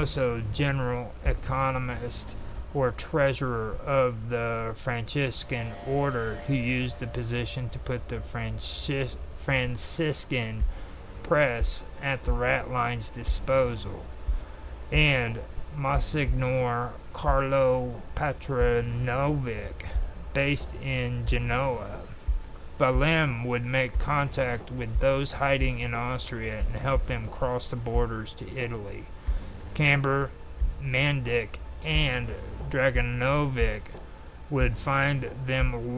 also general economist or treasurer of the Franciscan order, who used the position to put the Franciscan press at the Ratline's disposal, and Monsignor Carlo Patrinovic, based in Genoa. Valem would make contact with those hiding in Austria and help them cross the borders to Italy. Camber, Mandic, and Dragonovic would find them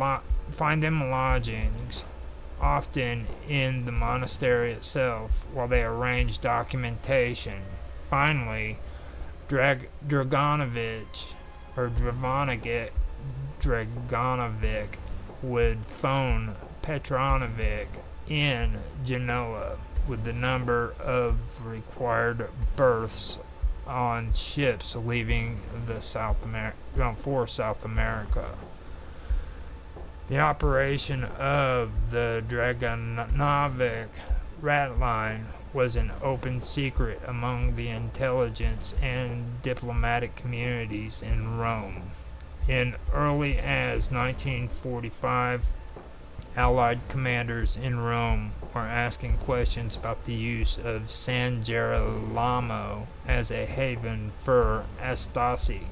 lodgings, often in the monastery itself, while they arranged documentation. Finally, Dragonovic would phone Petronovic in Genoa with the number of required berths on ships leaving for South America. The operation of the Dragonovic Ratline was an open secret among the intelligence and diplomatic communities in Rome. In early as 1945, Allied commanders in Rome were asking questions about the use of San Girolamo as a haven for Astasi.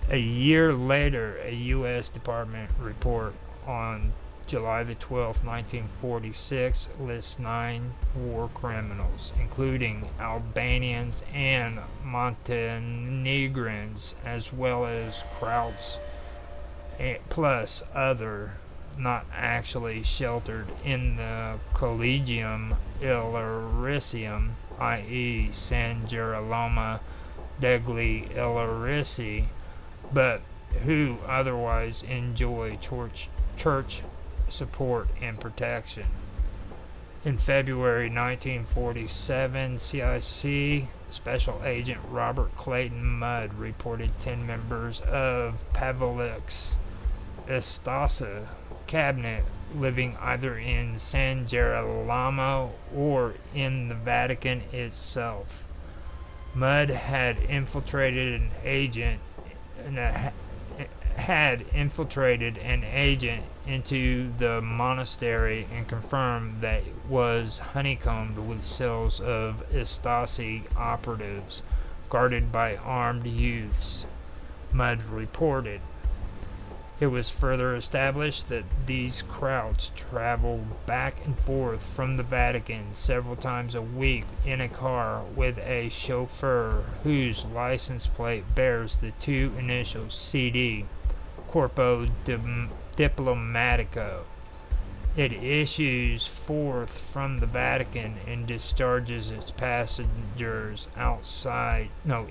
A year later, a U.S. Department report on July the 12th, 1946, lists 9 war criminals, including Albanians and Montenegrins, as well as Krauts, plus other not actually sheltered in the Collegium Illyrium, i.e. San Girolamo degli Illyrisi, but who otherwise enjoy church support and protection. In February 1947, CIC Special Agent Robert Clayton Mudd reported 10 members of Pavlik's Estasa cabinet living either in San Girolamo or in the Vatican itself. Mudd had infiltrated an agent into the monastery and confirmed that it was honeycombed with cells of Stasi operatives guarded by armed youths, Mudd reported. It was further established that these Krauts traveled back and forth from the Vatican several times a week in a car with a chauffeur whose license plate bears the 2 initials CD, Corpo Diplomatico. It issues forth from the Vatican and discharges its passengers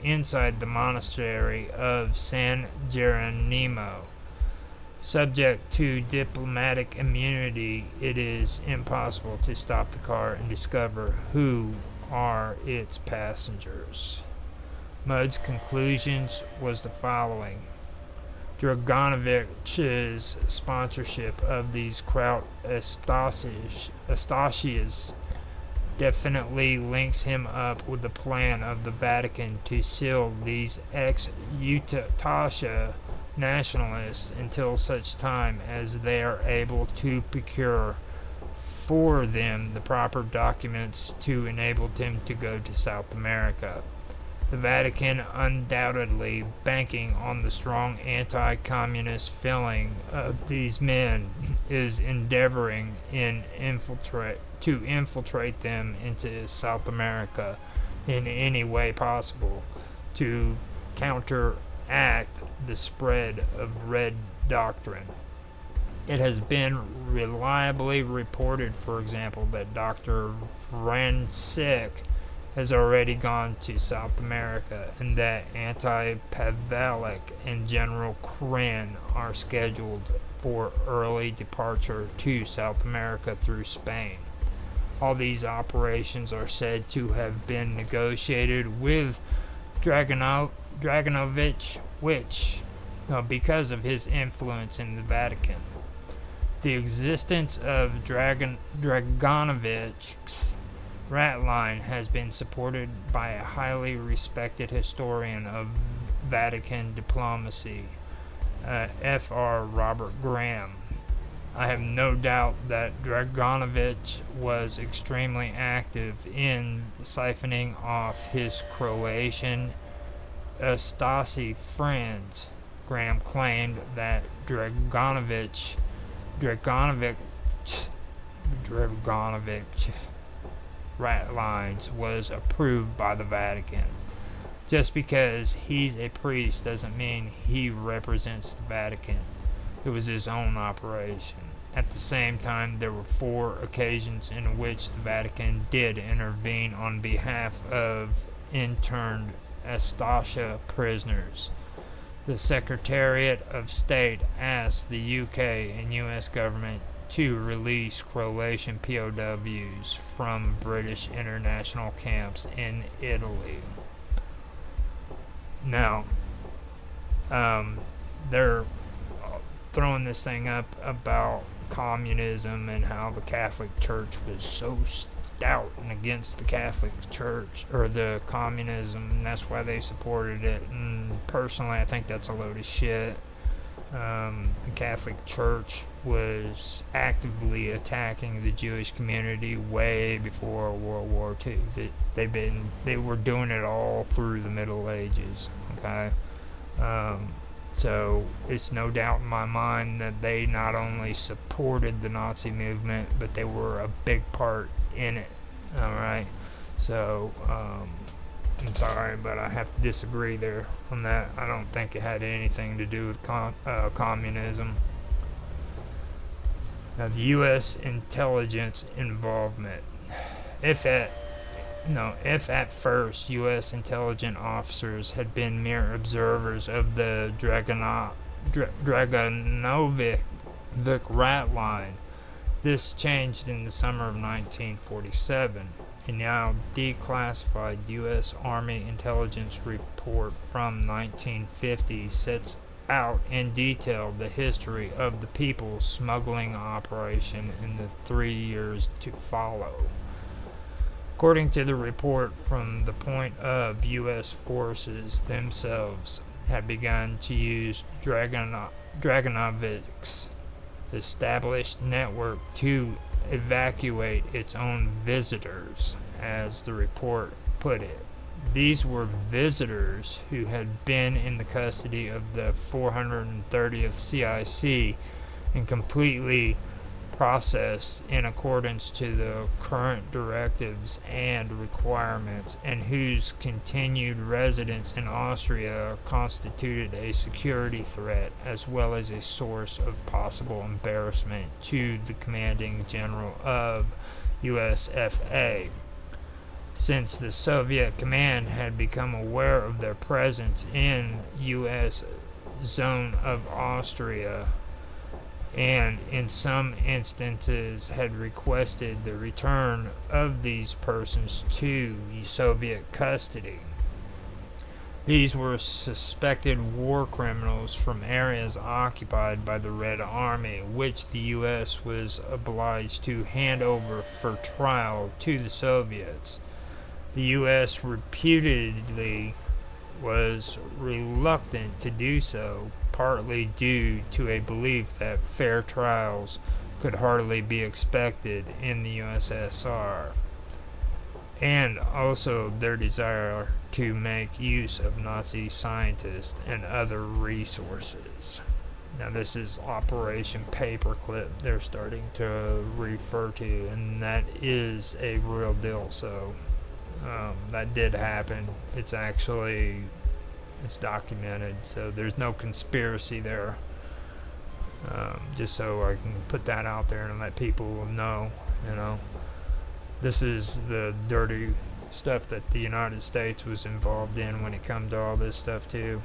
inside the monastery of San Geronimo. Subject to diplomatic immunity, it is impossible to stop the car and discover who are its passengers. Mudd's conclusions was the following. Dragonovic's sponsorship of these Kraut Estasias definitely links him up with the plan of the Vatican to seal these ex-Utasha nationalists until such time as they are able to procure for them the proper documents to enable them to go to South America. The Vatican, undoubtedly banking on the strong anti-communist feeling of these men, is endeavoring to infiltrate them into South America in any way possible to counteract the spread of Red doctrine. It has been reliably reported, for example, that Dr. Vrancic has already gone to South America and that Anti-Pavlik and General Kren are scheduled for early departure to South America through Spain. All these operations are said to have been negotiated with Dragonovic, because of his influence in the Vatican. The existence of Dragonovic's Ratline has been supported by a highly respected historian of Vatican diplomacy, Fr. Robert Graham. I have no doubt that Dragonovich was extremely active in siphoning off his Croatian Stasi friends. Graham claimed that Dragonovich Ratlines was approved by the Vatican. Just because he's a priest doesn't mean he represents the Vatican. It was his own operation. At the same time, there were 4 occasions in which the Vatican did intervene on behalf of interned Stasi prisoners. The Secretariat of State asked the UK and US government to release Croatian POWs from British international camps in Italy. Now, they're throwing this thing up about communism and how the Catholic Church was so stout and against the Catholic Church or the communism, and that's why they supported it. And personally, I think that's a load of shit. The Catholic Church was actively attacking the Jewish community way before World War II. They were doing it all through the Middle Ages. Okay. So it's no doubt in my mind that they not only supported the Nazi movement, but they were a big part in it. Alright, so I'm sorry, but I have to disagree there on that. I don't think it had anything to do with communism. Now, the U.S. intelligence involvement. If at first U.S. intelligence officers had been mere observers of the Dragonovic rat line, this changed in the summer of 1947. A now declassified U.S. Army intelligence report from 1950 sets out in detail the history of the people smuggling operation in the 3 years to follow. According to the report, from the point of U.S. forces themselves had begun to use Dragonovic's established network to evacuate its own visitors, as the report put it. These were visitors who had been in the custody of the 430th CIC and completely processed in accordance to the current directives and requirements, and whose continued residence in Austria constituted a security threat as well as a source of possible embarrassment to the commanding general of USFA. Since the Soviet command had become aware of their presence in U.S. zone of Austria, and in some instances had requested the return of these persons to Soviet custody. These were suspected war criminals from areas occupied by the Red Army, which the U.S. was obliged to hand over for trial to the Soviets. The U.S. reputedly was reluctant to do so, partly due to a belief that fair trials could hardly be expected in the USSR, and also their desire to make use of Nazi scientists and other resources. Now, this is Operation Paperclip they're starting to refer to, and that is a real deal. So that did happen. It's documented, so there's no conspiracy there. Just so I can put that out there and let people know, this is the dirty stuff that the United States was involved in when it comes to all this stuff too.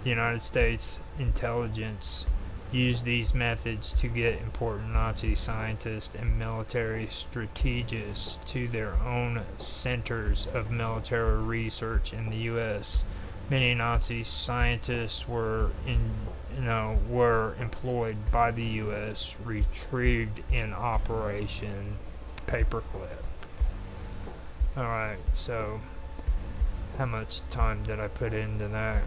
The United States intelligence used these methods to get important Nazi scientists and military strategists to their own centers of military research in the U.S. Many Nazi scientists were employed by the U.S., retrieved in Operation Paperclip. Alright, so how much time did I put into that?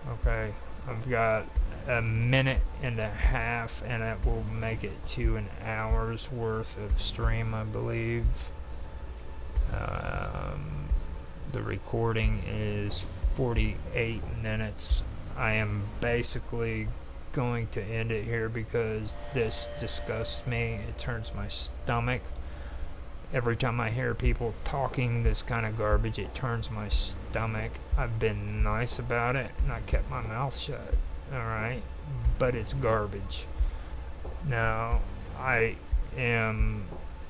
Okay, I've got a minute and a half, and that will make it to an hour's worth of stream, I believe. The recording is 48 minutes. I am basically going to end it here because this disgusts me. It turns my stomach. Every time I hear people talking this kind of garbage, it turns my stomach. I've been nice about it, and I kept my mouth shut. Alright? But it's garbage. Now, I am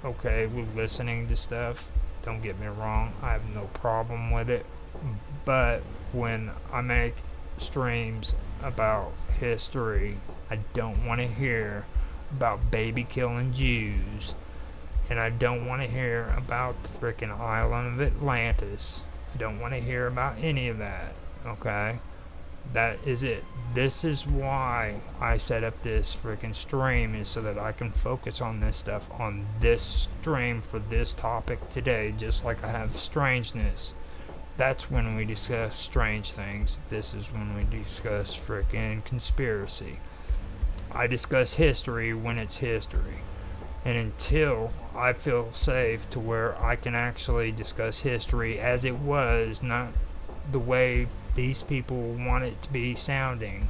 okay with listening to stuff. Don't get me wrong. I have no problem with it. But when I make streams about history, I don't want to hear about baby killing Jews. And I don't want to hear about the frickin' island of Atlantis. I don't want to hear about any of that. Okay? That is it. This is why I set up this freaking stream, is so that I can focus on this stuff on this stream for this topic today, just like I have strangeness. That's when we discuss strange things. This is when we discuss freaking conspiracy. I discuss history when it's history. And until I feel safe to where I can actually discuss history as it was, not the way these people want it to be sounding,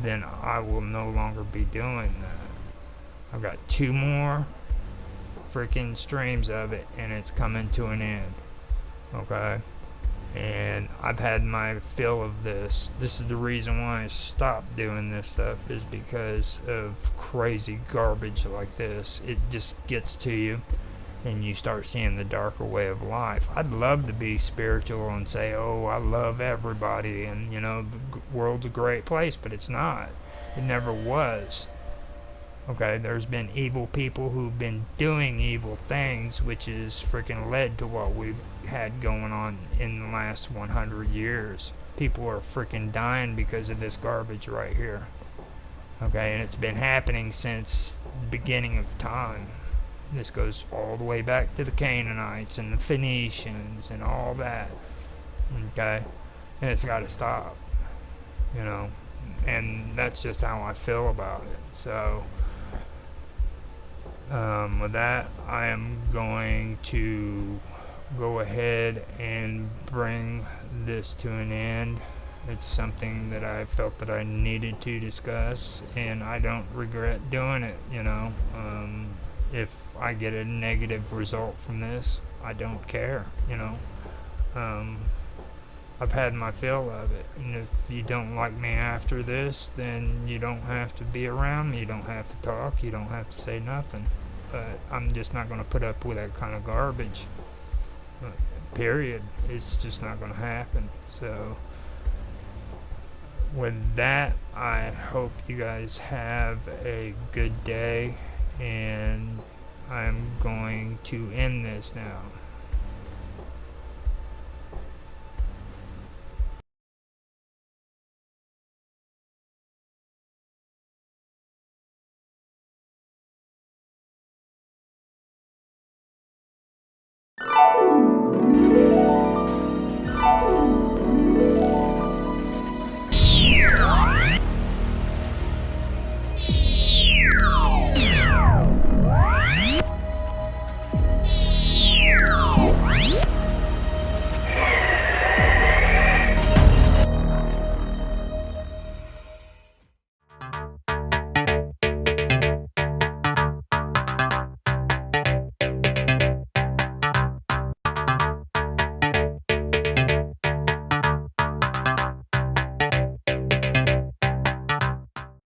then I will no longer be doing that. I've got 2 more freaking streams of it, and it's coming to an end. Okay? And I've had my fill of this. This is the reason why I stopped doing this stuff, is because of crazy garbage like this. It just gets to you, and you start seeing the darker way of life. I'd love to be spiritual and say, oh, I love everybody, and, you know, the world's a great place, but it's not. It never was. Okay, there's been evil people who've been doing evil things, which has freaking led to what we've had going on in the last 100 years. People are freaking dying because of this garbage right here. Okay, and it's been happening since the beginning of time. This goes all the way back to the Canaanites and the Phoenicians and all that. Okay, and it's got to stop. You know, and that's just how I feel about it. So with that, I am going to go ahead and bring this to an end. It's something that I felt that I needed to discuss, and I don't regret doing it, you know. If I get a negative result from this, I don't care, you know. I've had my fill of it, and if you don't like me after this, then you don't have to be around me, you don't have to talk, you don't have to say nothing. But I'm just not going to put up with that kind of garbage. Period. It's just not going to happen. So with that, I hope you guys have a good day, and I'm going to end this now.